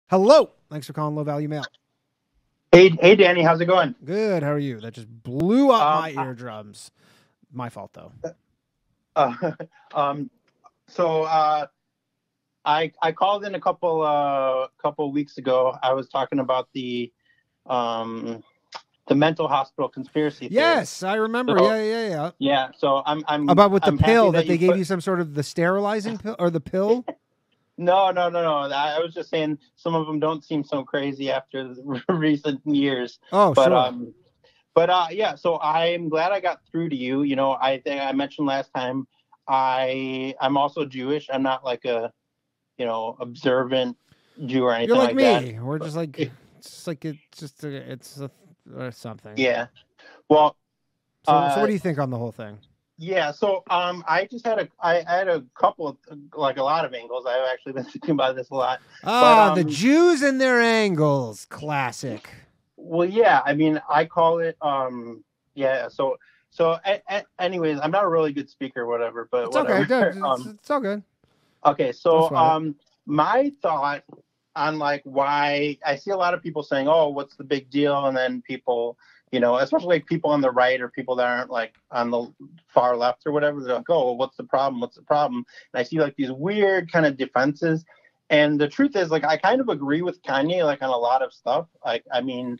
Hello. Thanks for calling Low Value Mail. Hey, Danny, how's it going? Good. How are you? That just blew up my I, eardrums. My fault, though. uh, um, so I called in a couple weeks ago. I was talking about the mental hospital conspiracy theory. Yes, I remember. So Yeah. yeah, so About with the I'm happy pill that they gave put. you some sort of the sterilizing pill or the pill. No. I was just saying some of them don't seem so crazy after the recent years. Oh, But sure. yeah. So I'm glad I got through to you. You know, I think I mentioned last time I'm also Jewish. I'm not like a observant Jew or You're anything like like that. me. We're just like It- or something. yeah. Well, So what uh, do you think on the whole thing? yeah. So I had a couple of, like, a lot of angles. I've actually been thinking about this a lot. But The Jews and their angles. Classic. well, yeah. I mean, I call it yeah. Anyways, I'm not a really good speaker, or whatever. But It's okay. whatever. It's all good. Okay. Don't So sweat it. my thought on, like, why I see a lot of people saying, "Oh, what's the big deal?" And then people, especially like people on the right or people that aren't like on the far left or whatever, they're like, "Oh, well, what's the problem? What's the problem?" And I see like these weird kind of defenses. And the truth is, like, I kind of agree with Kanye, like, on a lot of stuff. Like, I mean,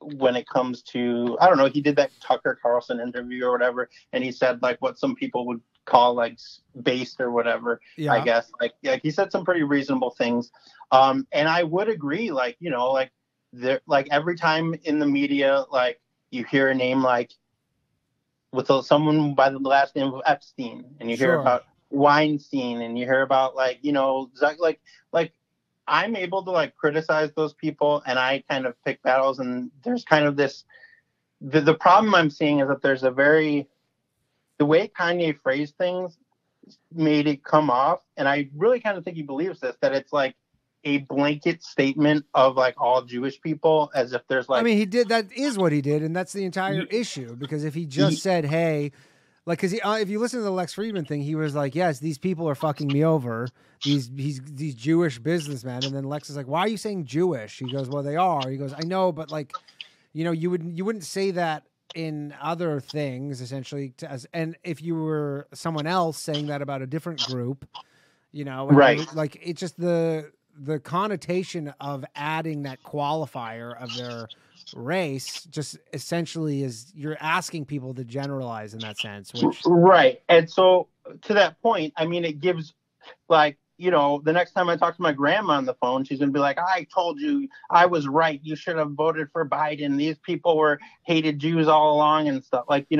when it comes to, I don't know, he did that Tucker Carlson interview or whatever, and he said like what some people would call like based or whatever. I Yeah. guess like he said some pretty reasonable things, and I would agree, like, like there, like, every time in the media, like, you hear a name like with someone by the last name of Epstein, and you hear Sure. about Weinstein, and you hear about, like, like I'm able to, like, criticize those people, and I kind of pick battles. And there's kind of this, the problem I'm seeing is that there's the way Kanye phrased things made it come off, and I really kind of think he believes this, that it's like a blanket statement of like all Jewish people, as if there's I like, mean, he did. That is what he did, and that's the entire issue. Because if he just said, "Hey," like, because if you listen to the Lex Friedman thing, he was like, "Yes, these people are fucking me over. These Jewish businessmen." And then Lex is like, "Why are you saying Jewish?" He goes, "Well, they are." He goes, "I know, but like, you wouldn't say that in other things, essentially. And if you were someone else saying that about a different group, and right. like it's just the connotation of adding that qualifier of their race just essentially is you're asking people to generalize in that sense, which Right. And so, to that point, I mean, it gives, like, the next time I talk to my grandma on the phone, she's going to be like, "I told you I was right. You should have voted for Biden. These people were hated Jews all along," and stuff. Like, I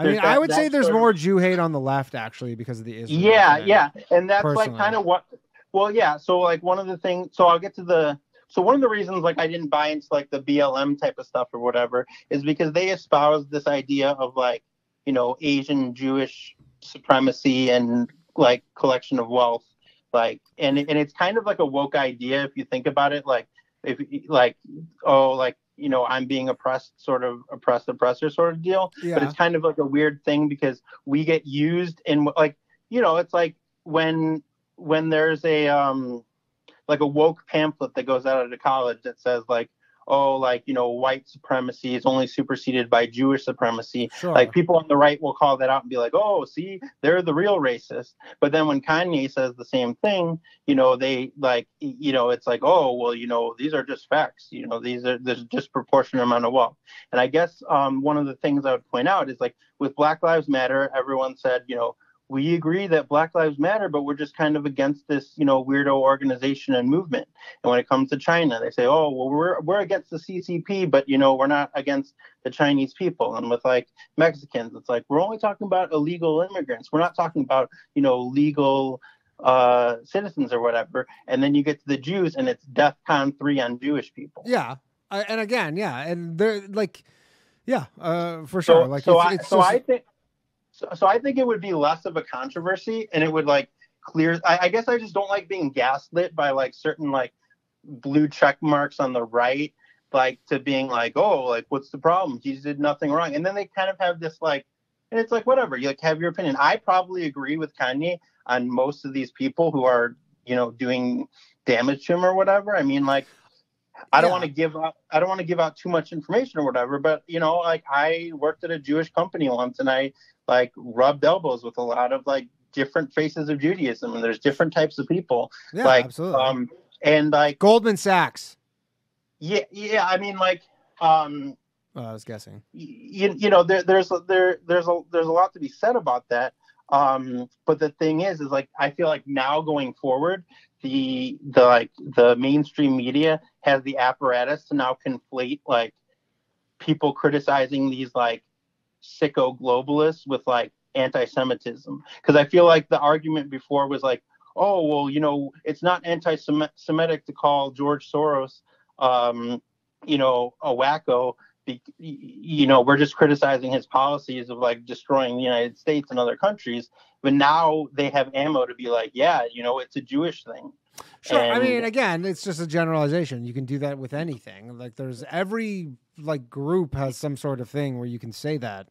there's mean, I would say that there's sort of, more Jew hate on the left actually because of the Israel yeah, thing. yeah. And that's like Personally, kind of what, well, yeah. So, like, one of the things, so I'll get to so one of the reasons, like, I didn't buy into like the BLM type of stuff or whatever is because they espouse this idea of, like, Asian Jewish supremacy and, like, collection of wealth, like, and it's kind of like a woke idea if you think about it, like, if, like, oh, like, I'm being oppressed, sort of oppressor sort of deal. But yeah, it's kind of like a weird thing because we get used in, like, it's like when there's a like a woke pamphlet that goes out of the college that says, like, oh, like, white supremacy is only superseded by Jewish supremacy. Like, sure. people on the right will call that out and be like, "Oh, see, they're the real racist." But then when Kanye says the same thing, they, like, it's like, "Oh, well, these are just facts. There's a disproportionate amount of wealth." And I guess one of the things I would point out is, like, with Black Lives Matter, everyone said, we agree that Black Lives Matter, but we're just kind of against this, weirdo organization and movement. And when it comes to China, they say, "Oh, well, we're against the CCP, but, we're not against the Chinese people." And with, like, Mexicans, it's like, we're only talking about illegal immigrants. We're not talking about, legal citizens or whatever. And then you get to the Jews, and it's DEFCON 3 on Jewish people. Yeah, and again, yeah, and they're like, yeah, for sure. So, Like it's so just I think. So I think it would be less of a controversy, and it would, like, clear. I guess I just don't like being gaslit by, like, certain, like, blue check marks on the right, like, to being like, "Oh, like, what's the problem? He did nothing wrong." And then they kind of have this, like, and it's like, whatever, you, like, have your opinion. I probably agree with Kanye on most of these people who are doing damage to him or whatever. I mean, like, I don't want to give out too much information or whatever, but like, I worked at a Jewish company once, and I like rubbed elbows with a lot of like different faces of Judaism, and there's different types of people. Yeah, like, absolutely. And like Goldman Sachs. Yeah. I mean, like, I was guessing. There's a lot to be said about that. But the thing is like, I feel like now going forward, the mainstream media has the apparatus to now conflate like people criticizing these like sicko globalists with like anti-Semitism. Because I feel like the argument before was like, oh, well, it's not anti-Semitic to call George Soros, a wacko. We're just criticizing his policies of like destroying the United States and other countries. But now they have ammo to be like, yeah, it's a Jewish thing. Sure. I mean, again, it's just a generalization. You can do that with anything. Like, there's every like group has some sort of thing where you can say that.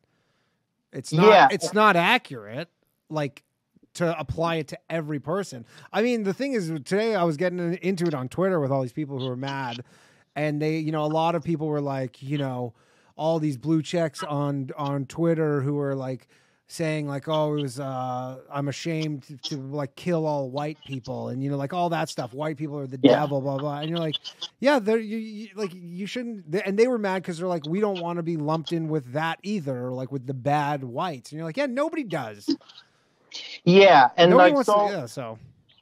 It's not accurate, like, to apply it to every person. I mean, the thing is, today I was getting into it on Twitter with all these people who were mad, and they, a lot of people were like, all these blue checks on Twitter who were like saying like, oh, it was, I'm ashamed to like kill all white people, and like all that stuff. White people are the devil, blah blah. And you're like, yeah, you shouldn't. And they were mad because they're like, we don't want to be lumped in with that either, like with the bad whites. And you're like, yeah, nobody does. Yeah, and nobody like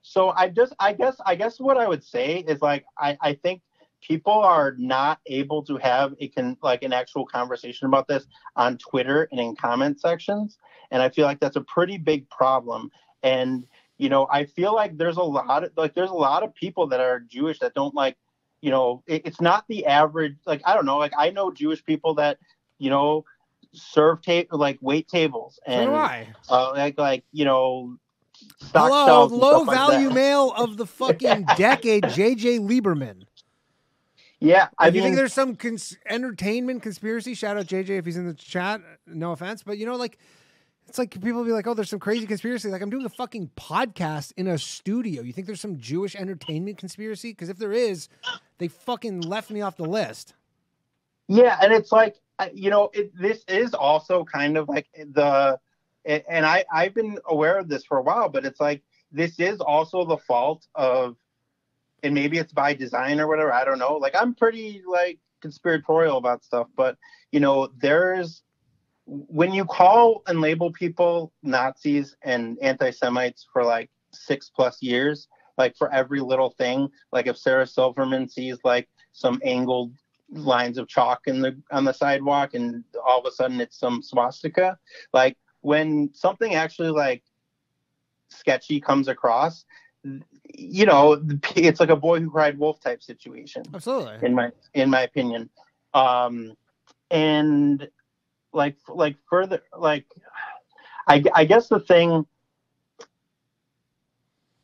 so I guess what I would say is like, I think people are not able to have an actual conversation about this on Twitter and in comment sections. And I feel like that's a pretty big problem. And, I feel like there's a lot of people that are Jewish that don't like, it's not the average, like, I don't know, like I know Jewish people that, serve wait tables and hello, low value male of the fucking decade, JJ Lieberman. Yeah, I mean, you think there's some entertainment conspiracy? Shout out JJ if he's in the chat. No offense, but like, it's like people will be like, "Oh, there's some crazy conspiracy." Like, I'm doing a fucking podcast in a studio. You think there's some Jewish entertainment conspiracy? Because if there is, they fucking left me off the list. Yeah, and it's like, this is also kind of like and I've been aware of this for a while, but it's like, this is also the fault of. And maybe it's by design or whatever. I don't know. Like, I'm pretty like conspiratorial about stuff, but when you call and label people Nazis and anti-Semites for like 6+ years, like for every little thing, like if Sarah Silverman sees like some angled lines of chalk on the sidewalk and all of a sudden it's some swastika, like when something actually like sketchy comes across, it's like a boy who cried wolf type situation. Absolutely. In my opinion. And like further, like, I guess the thing,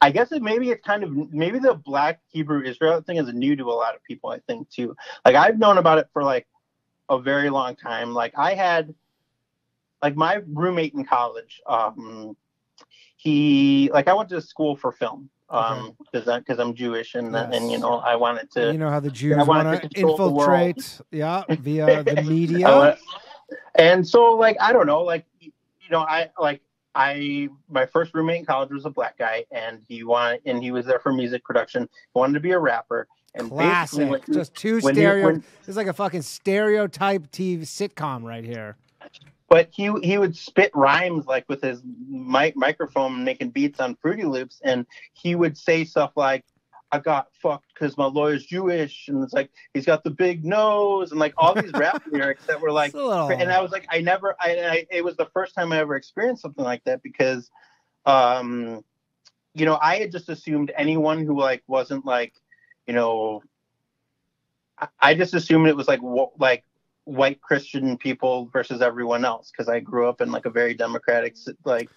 maybe the Black Hebrew Israel thing is new to a lot of people, I think too. Like, I've known about it for like a very long time. Like, I had like my roommate in college, I went to school for film, because I'm Jewish and I wanted to. How the Jews want to infiltrate, via the media. And so, like, I don't know, like, my first roommate in college was a black guy, and he was there for music production. He wanted to be a rapper. And classic, just two stereo. It's like a fucking stereotype TV sitcom right here. But he would spit rhymes like with his microphone, making beats on Fruity Loops, and he would say stuff like, "I got fucked because my lawyer's Jewish," and it's like he's got the big nose, and like all these rap lyrics that were like, and I was like, it was the first time I ever experienced something like that, because, I had just assumed anyone who like wasn't like, I just assumed it was like white Christian people versus everyone else, because I grew up in like a very democratic, like,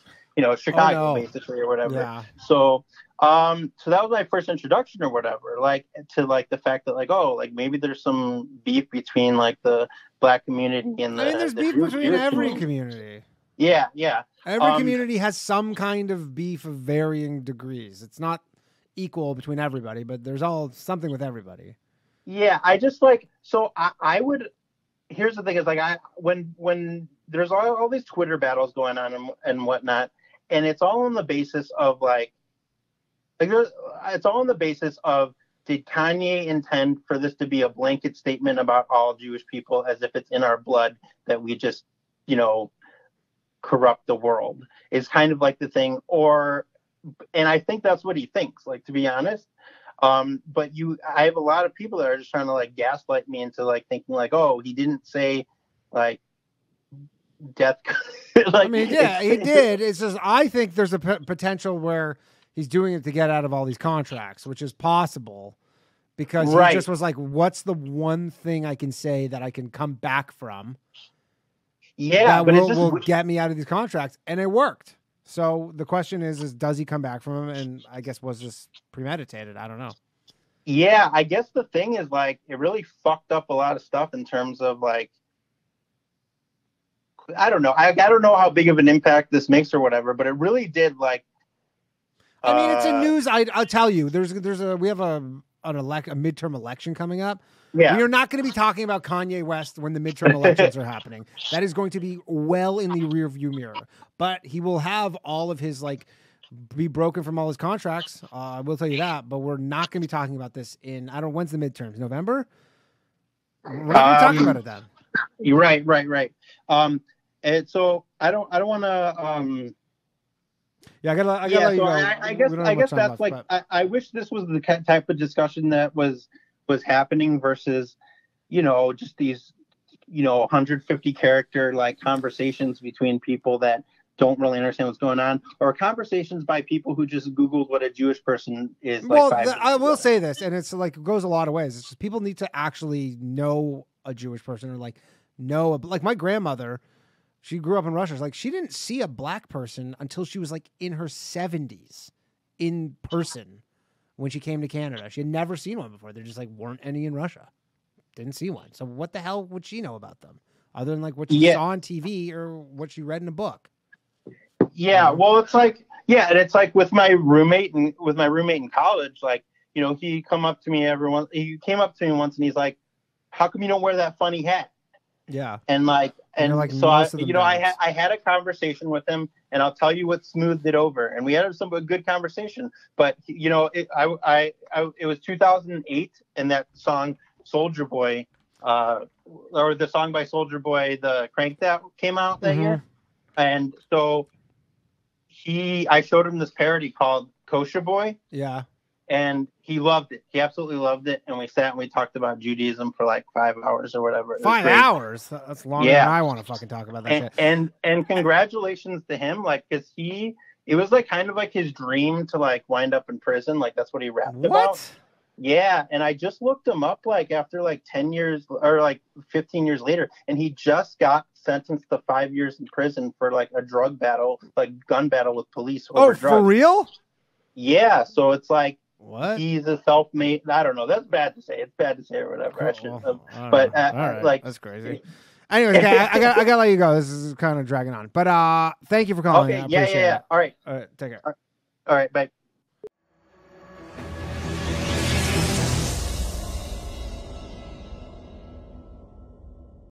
Chicago basically, or whatever. Yeah. So that was my first introduction or whatever, like, to like the fact that like, oh, like maybe there's some beef between like the black community and there's beef between every community. Yeah. Every community has some kind of beef of varying degrees. It's not equal between everybody, but there's all something with everybody. Yeah, I just like, so I would, here's the thing is like, when there's all these Twitter battles going on and whatnot, and it's all on the basis of it's all on the basis of, did Kanye intend for this to be a blanket statement about all Jewish people, as if it's in our blood that we just, corrupt the world, is kind of like the thing, and I think that's what he thinks, like, to be honest. But I have a lot of people that are just trying to like gaslight me into like thinking like, oh, he didn't say like death. Like, I mean, yeah, he did. It's just, I think there's a potential where he's doing it to get out of all these contracts, which is possible, because he just was like, what's the one thing I can say that I can come back from? Yeah, but will get me out of these contracts. And it worked. So the question is does he come back from him? And I guess was this premeditated? I don't know. Yeah, I guess the thing is like, it really fucked up a lot of stuff in terms of like, I don't know. I don't know how big of an impact this makes or whatever, but it really did. Like, I mean, it's a news. I'll tell you, we have a midterm election coming up. Yeah. We are not going to be talking about Kanye West when the midterm elections are happening. That is going to be well in the rear view mirror, but he will have all of his be broken from all his contracts. I will tell you that, but we're not going to be talking about this when's the midterms? November? We're not going to be talking about it then. You're right. And so I don't want to. Yeah, I gotta let you go. I guess that's left, like, I wish this was the type of discussion that was happening versus, just these, 150 character like conversations between people that don't really understand what's going on, or conversations by people who just Googled what a Jewish person is. I will say this, and it's like, it goes a lot of ways. It's just people need to actually know a Jewish person, or like my grandmother. She grew up in Russia. It's like, she didn't see a black person until she was like in her 70s in person when she came to Canada. She had never seen one before. There just like weren't any in Russia. Didn't see one. So what the hell would she know about them other than like what she saw on TV or what she read in a book? Yeah. Well, it's like, and it's like with my roommate in college, like, he came up to me once and he's like, how come you don't wear that funny hat? Yeah. And so I had a conversation with him, and I'll tell you what smoothed it over. And we had a good conversation, but it was 2008, and that song Soldier Boy, or the song by Soldier Boy, the Crank, that came out that year. And so I showed him this parody called Kosher Boy. Yeah. And he loved it. He absolutely loved it. And we sat and we talked about Judaism for like 5 hours or whatever. 5 hours? That's longer than I want to fucking talk about that shit. And congratulations to him. Like, cause it was like kind of like his dream to like wind up in prison. Like, that's what he rapped about. Yeah. And I just looked him up like after like 10 years or like 15 years later. And he just got sentenced to 5 years in prison for like a drug battle, like gun battle with police over drugs. For real? Yeah. So it's like, what? He's a self-made. I don't know. That's bad to say. It's bad to say or whatever. Cool. I shouldn't have. But right. like, that's crazy. Anyways, I gotta let you go. This is kind of dragging on. But thank you for calling. Okay. Yeah. All right. Take care. All right. Bye.